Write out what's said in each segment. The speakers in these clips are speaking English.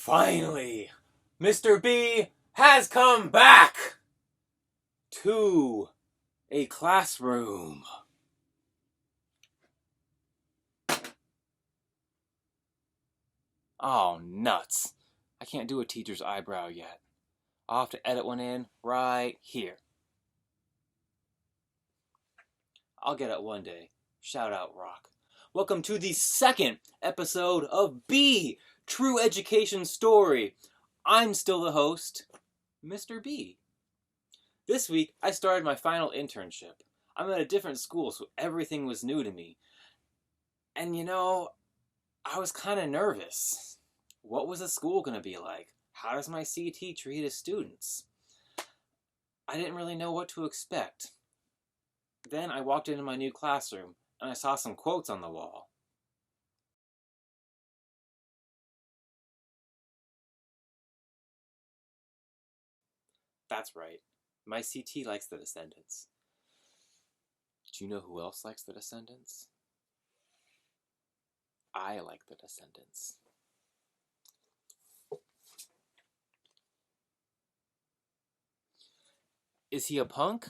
Finally, Mr. B has come back to a classroom. Oh, nuts. I can't do a teacher's eyebrow yet. I'll have to edit one in right here. I'll get it one day. Shout out, Rock. Welcome to the second episode of B, True Education Story. I'm still the host, Mr. B. This week, I started my final internship. I'm at a different school, so everything was new to me. And I was kind of nervous. What was the school going to be like? How does my CT treat his students? I didn't really know what to expect. Then I walked into my new classroom, and I saw some quotes on the wall. That's right. My CT likes The Descendants. Do you know who else likes The Descendants? I like The Descendants. Is he a punk?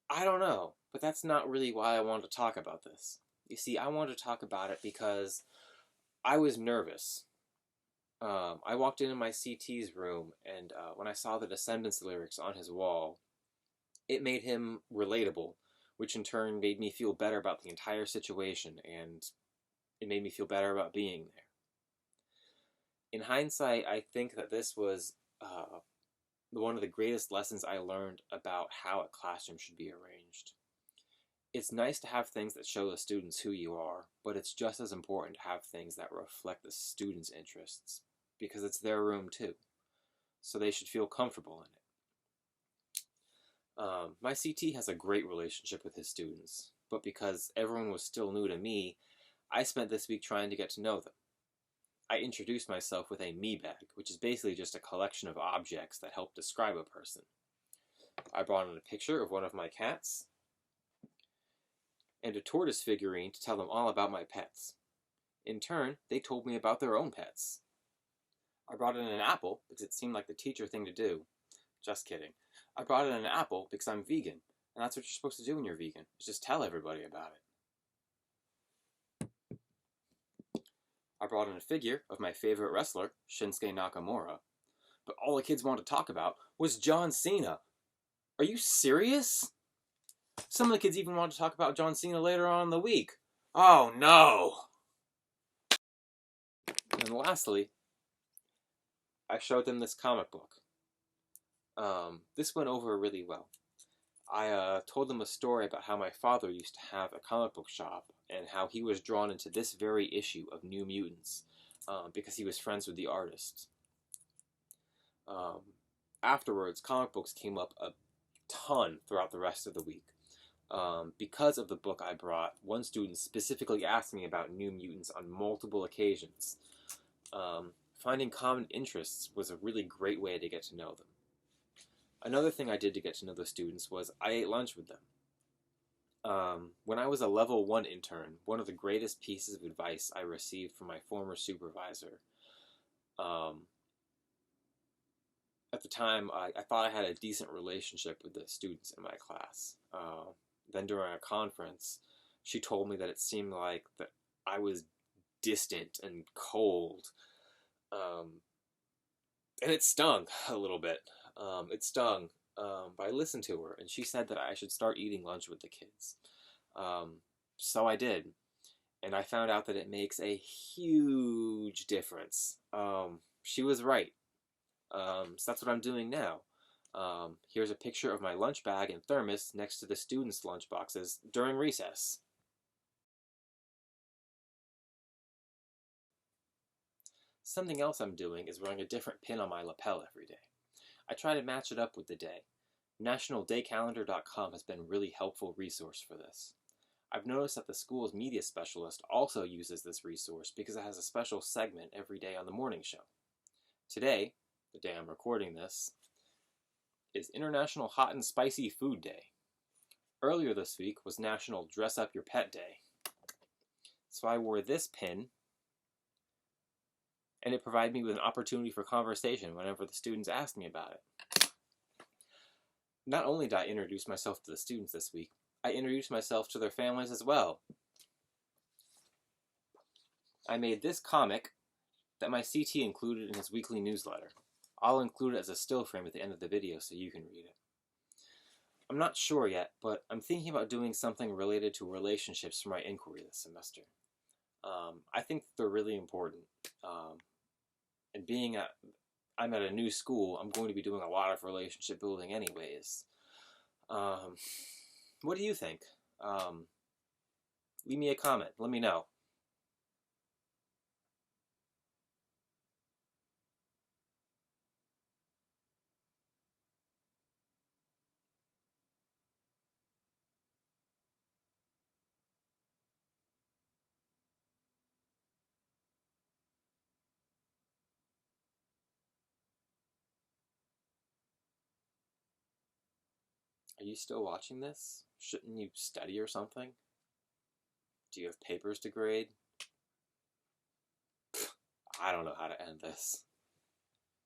I don't know, but that's not really why I wanted to talk about this. You see, I wanted to talk about it because I was nervous. I walked into my CT's room, and when I saw the Descendants lyrics on his wall, it made him relatable, which in turn made me feel better about the entire situation, and it made me feel better about being there. In hindsight, I think that this was one of the greatest lessons I learned about how a classroom should be arranged. It's nice to have things that show the students who you are, but it's just as important to have things that reflect the students' interests, because it's their room too, so they should feel comfortable in it. My CT has a great relationship with his students, but because everyone was still new to me, I spent this week trying to get to know them. I introduced myself with a me bag, which is basically just a collection of objects that help describe a person. I brought in a picture of one of my cats and a tortoise figurine to tell them all about my pets. In turn, they told me about their own pets. I brought in an apple because it seemed like the teacher thing to do. Just kidding. I brought in an apple because I'm vegan, and that's what you're supposed to do when you're vegan, is just tell everybody about it. I brought in a figure of my favorite wrestler, Shinsuke Nakamura, but all the kids wanted to talk about was John Cena. Are you serious? Some of the kids even wanted to talk about John Cena later on in the week. Oh no! And lastly, I showed them this comic book. This went over really well. I told them a story about how my father used to have a comic book shop and how he was drawn into this very issue of New Mutants because he was friends with the artist. Afterwards, comic books came up a ton throughout the rest of the week. Because of the book I brought, one student specifically asked me about New Mutants on multiple occasions. Finding common interests was a really great way to get to know them. Another thing I did to get to know the students was I ate lunch with them. When I was a level 1 intern, one of the greatest pieces of advice I received from my former supervisor, at the time I thought I had a decent relationship with the students in my class. Then during a conference, she told me that it seemed like that I was distant and cold. And it stung a little bit. It stung, but I listened to her, and she said that I should start eating lunch with the kids. So I did, and I found out that it makes a huge difference. She was right. So that's what I'm doing now. Here's a picture of my lunch bag and thermos next to the students' lunch boxes during recess. Something else I'm doing is wearing a different pin on my lapel every day. I try to match it up with the day. NationalDayCalendar.com has been a really helpful resource for this. I've noticed that the school's media specialist also uses this resource because it has a special segment every day on the morning show. Today, the day I'm recording this, is International Hot and Spicy Food Day. Earlier this week was National Dress Up Your Pet Day. So I wore this pin and it provided me with an opportunity for conversation whenever the students asked me about it. Not only did I introduce myself to the students this week, I introduced myself to their families as well. I made this comic that my CT included in his weekly newsletter. I'll include it as a still frame at the end of the video so you can read it. I'm not sure yet, but I'm thinking about doing something related to relationships for my inquiry this semester. I think they're really important. And I'm at a new school, I'm going to be doing a lot of relationship building anyways. What do you think? Leave me a comment. Let me know. Are you still watching this? Shouldn't you study or something? Do you have papers to grade? I don't know how to end this.